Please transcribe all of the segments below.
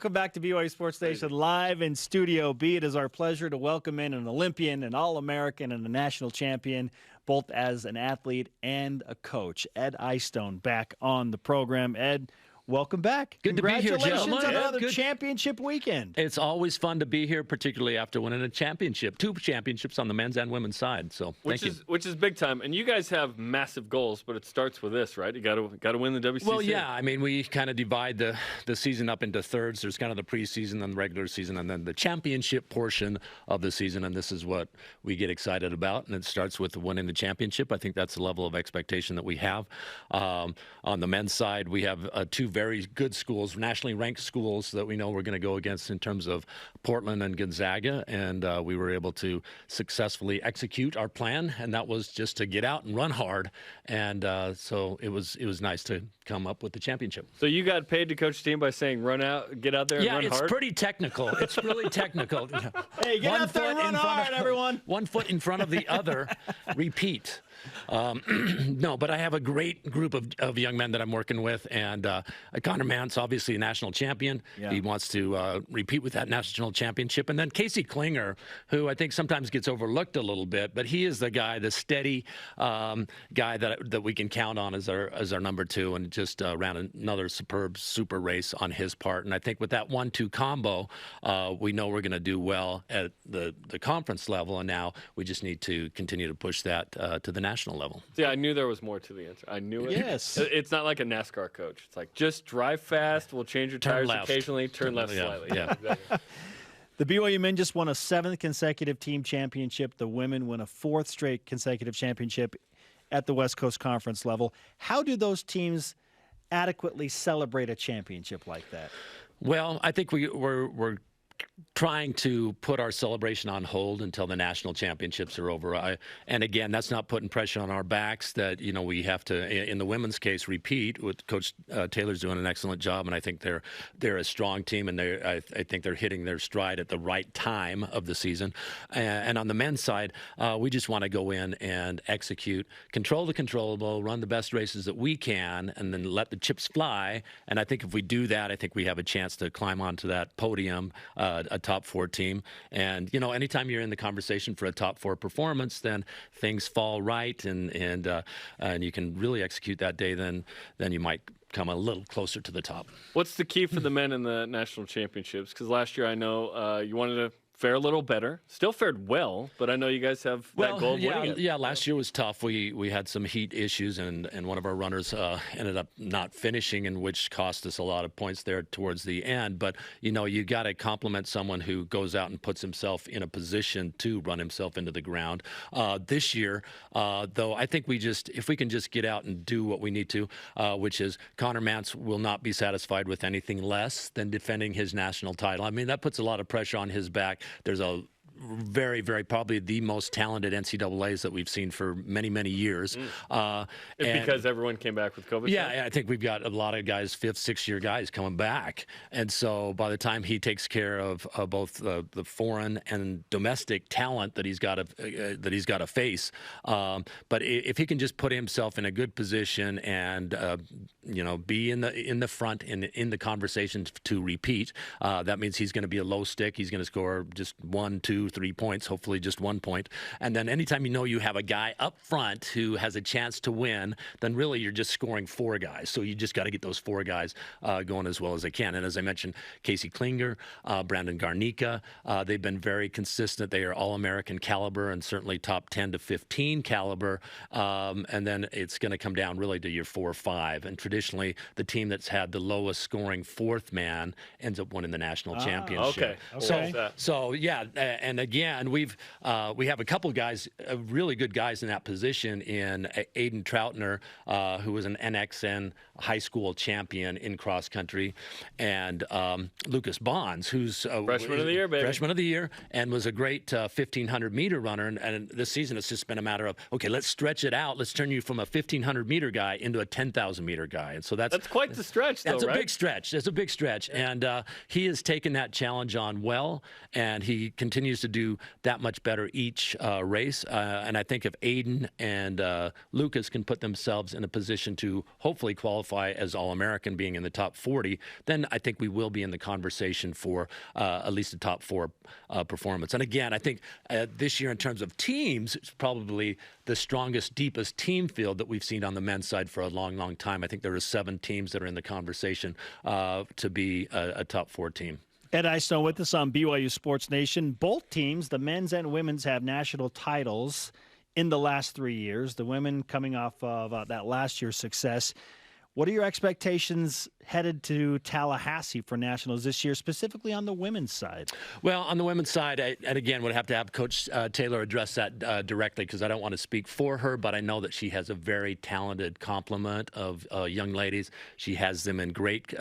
welcome back to BYU Sports Station live in Studio B. It is our pleasure to welcome in an Olympian, an All-American, and a national champion, both as an athlete and a coach. Ed Eyestone back on the program. Ed, welcome back. Good to be here, Congratulations gentlemen. on another championship weekend. It's always fun to be here, particularly after winning a championship, 2 championships on the men's and women's side. So which is big time. And you guys have massive goals, but it starts with this, right? You got to win the WCC. Well, yeah. I mean, we kind of divide the season up into thirds. There's kind of the preseason, then the regular season, and then the championship portion of the season. And this is what we get excited about. And it starts with winning the championship. I think that's the level of expectation that we have. On the men's side, we have 2 very good schools, nationally ranked schools that we know we're going to go against in terms of Portland and Gonzaga, and we were able to successfully execute our plan, and that was just to get out and run hard, and so it was nice to come up with the championship. So you got paid to coach the team by saying run out, get out there and run hard? Yeah, it's pretty technical. It's really technical. Hey, get out there and run hard, everyone. 1 foot in front of the other, repeat. No, but I have a great group of young men that I'm working with, and Connor Mantz, obviously a national champion. Yeah. He wants to repeat with that national championship. And then Casey Klinger, who I think sometimes gets overlooked a little bit, but he is the guy, the steady guy that we can count on as our number 2, and just ran another superb super race on his part. And I think with that 1-2 combo, we know we're going to do well at the conference level, and now we just need to continue to push that to the national level. Yeah, I knew there was more to the answer. I knew it. Yes. It's not like a NASCAR coach. It's like, just drive fast. We'll change your tires occasionally. Turn left slightly. Yeah. Exactly. The BYU men just won a 7th consecutive team championship. The women win a 4th straight consecutive championship at the West Coast Conference level. How do those teams adequately celebrate a championship like that? Well, I think we're trying to put our celebration on hold until the national championships are over. And again, that's not putting pressure on our backs that, we have to, in the women's case, repeat. With Coach Taylor's doing an excellent job, and I think they're a strong team, and I think they're hitting their stride at the right time of the season. And on the men's side, we just want to go in and execute, control the controllable, run the best races that we can, and then let the chips fly. And I think if we do that, I think we have a chance to climb onto that podium, a top 4 team. And, anytime you're in the conversation for a top 4 performance, then things fall right, and you can really execute that day, then you might come a little closer to the top. What's the key for the men in the national championships? Because last year I know you wanted to fare a little better. Still fared well, but I know you guys have that goal of winning it. Yeah, last year was tough. We had some heat issues, and one of our runners ended up not finishing, and which cost us a lot of points there towards the end. But, you got to compliment someone who goes out and puts himself in a position to run himself into the ground. This year, though, I think if we can just get out and do what we need to, which is Connor Mantz will not be satisfied with anything less than defending his national title. I mean, that puts a lot of pressure on his back. There's a very, very probably the most talented NCAAs that we've seen for many, many years. Because everyone came back with COVID? Yeah, I think we've got a lot of guys, 5th, 6th-year guys coming back. And so by the time he takes care of both the foreign and domestic talent that he's got to face, but if he can just put himself in a good position and be in the front in the conversation to repeat, that means he's going to be a low stick. He's going to score just 1, 2, 3 points, hopefully just 1 point. And then anytime you have a guy up front who has a chance to win, then really you're just scoring 4 guys. So you just got to get those 4 guys going as well as they can. And as I mentioned, Casey Klinger, Brandon Garnica, they've been very consistent. They are All-American caliber and certainly top 10 to 15 caliber. And then it's going to come down really to your 4 or 5. And traditionally, the team that's had the lowest scoring 4th man ends up winning the national championship. Okay. So yeah, and again, we have a couple of guys, really good guys in that position in Aiden Troutner, who was an NXN high school champion in cross country, and Lucas Bonds, who's freshman of the year, baby. Freshman of the year, and was a great 1,500-meter runner. And this season, it's just been a matter of, okay, let's stretch it out. Let's turn you from a 1,500-meter guy into a 10,000-meter guy. And so that's quite the stretch, though, That's right? a big stretch. That's a big stretch. And he has taken that challenge on well, and he continues to do that much better each race. And I think if Aiden and Lucas can put themselves in a position to hopefully qualify as All-American, being in the top 40, then I think we will be in the conversation for at least a top 4 performance. And again, I think this year in terms of teams, it's probably the strongest, deepest team field that we've seen on the men's side for a long, long time. I think there are 7 teams that are in the conversation to be a top 4 team. Ed Eyestone with us on BYU Sports Nation. Both teams, the men's and women's, have national titles in the last 3 years. The women coming off of that last year's success. What are your expectations headed to Tallahassee for nationals this year, specifically on the women's side? Well, on the women's side, and again, would have to have Coach Taylor address that directly, because I don't want to speak for her, but I know that she has a very talented complement of young ladies. She has them in great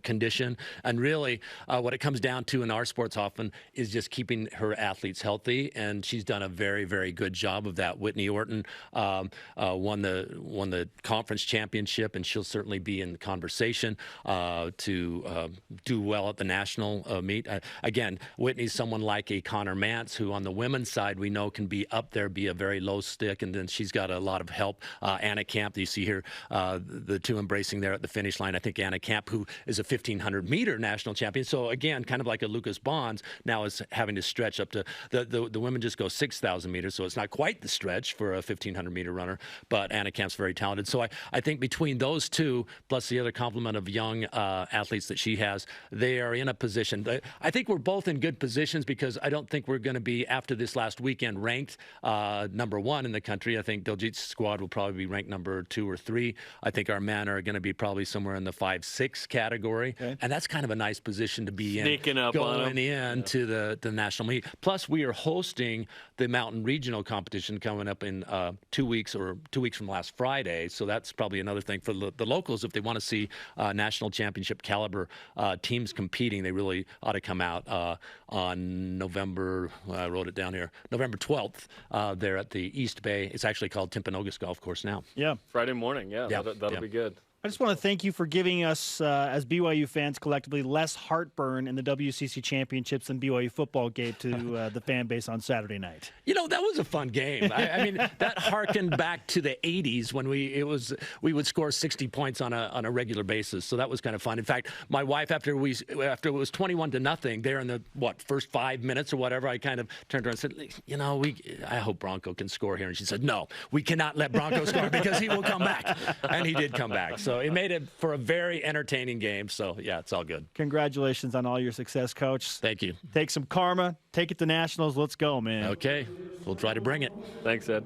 condition, and really what it comes down to in our sports often is just keeping her athletes healthy, and she's done a very, very good job of that. Whitney Orton won the conference championship, and she'll certainly be in the conversation to do well at the national meet. Again, Whitney's someone like a Connor Mance, who on the women's side we know can be up there, be a very low stick, and then she's got a lot of help. Anna Camp, you see here the two embracing there at the finish line. I think Anna Camp, who is a 1,500-meter national champion. So again, kind of like a Lucas Bonds, now is having to stretch up to the women just go 6,000 meters, so it's not quite the stretch for a 1,500-meter runner. But Anna Camp's very talented. So I think between those two, plus the other complement of young athletes that she has, they are in a position. I think we're both in good positions, because I don't think we're going to be, after this last weekend, ranked number 1 in the country. I think Diljit's squad will probably be ranked number 2 or 3. I think our men are going to be probably somewhere in the 5-6 category. Okay. And that's kind of a nice position to be Sneaking in, up going in to the national meet. Plus, we are hosting the Mountain Regional competition coming up in 2 weeks, or 2 weeks from last Friday. So that's probably another thing for the locals. If they want to see national championship caliber teams competing, they really ought to come out on November, I wrote it down here, November 12th, there at the East Bay. It's actually called Timpanogos Golf Course now. Yeah. Friday morning, that'll be good. I just want to thank you for giving us, as BYU fans collectively, less heartburn in the WCC Championships than BYU football gave to the fan base on Saturday night. You know, that was a fun game. I mean, that harkened back to the 80s when we would score 60 points on a regular basis. So that was kind of fun. In fact, my wife, after it was 21-0, there in the first 5 minutes or whatever, I kind of turned around and said, you know, I hope Bronco can score here. And she said, no, we cannot let Bronco score, because he will come back. And he did come back. So it made it for a very entertaining game. So, yeah, it's all good. Congratulations on all your success, Coach. Thank you. Take some karma. Take it to nationals. Let's go, man. Okay. We'll try to bring it. Thanks, Ed.